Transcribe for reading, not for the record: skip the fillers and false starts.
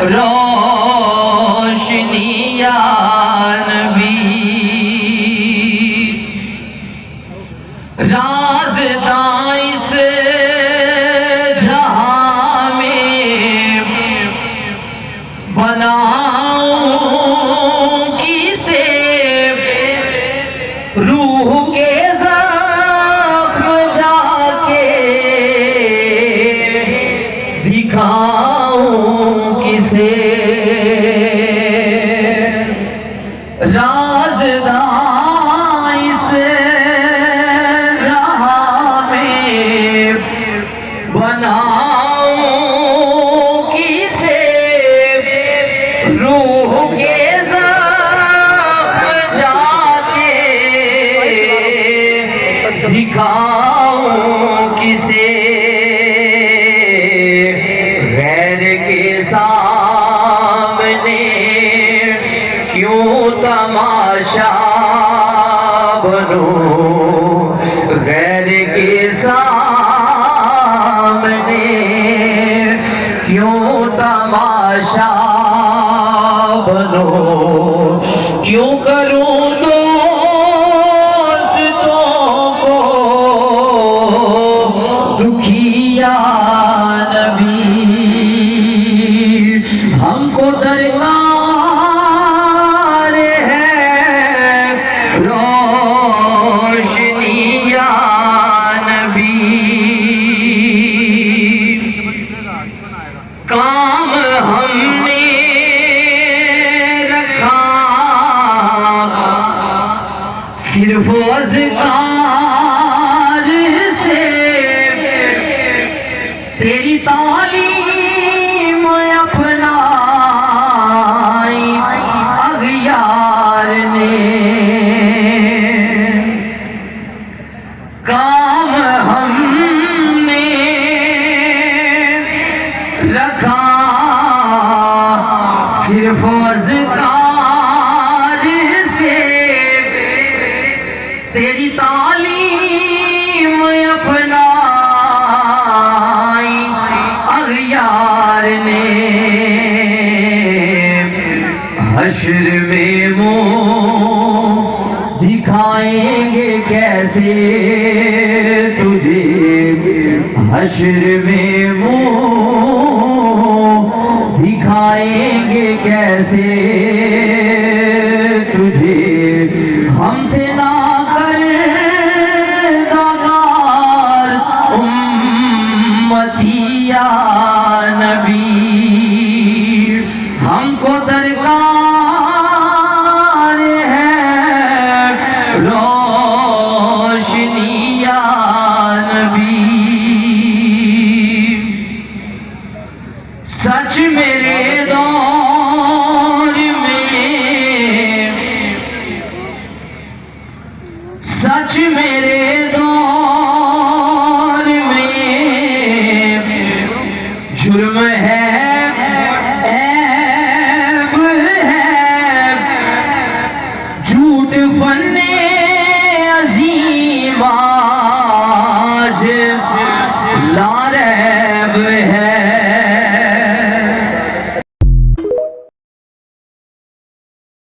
روشنی یا نبی رازداں اس جہاں میں بناؤں کسے روح کے زخم جا کے دکھاؤں کسے رازداں اس جہاں میں بناؤں کسے روح کے زخم جا کے دکھاؤں کسے غیر کے سامنے کیوں تماشا بنوں غیر کے سامنے کیوں تماشا بنوں کیوں کروں دوستوں کو دکھی یا نبی ہم کو درکار ہے روشنی یا نبی کام ہم نے رکھا صرف اذکار سے تیری تعلیم اپنائی اغیار نے کام ہم نے رکھا صرف اذکار سے تیری تعلیم اپنائی اغیار نے حشر میں منہ دکھائیں گے کیسے تجھے حشر میں منہ دکھائیں گے کیسے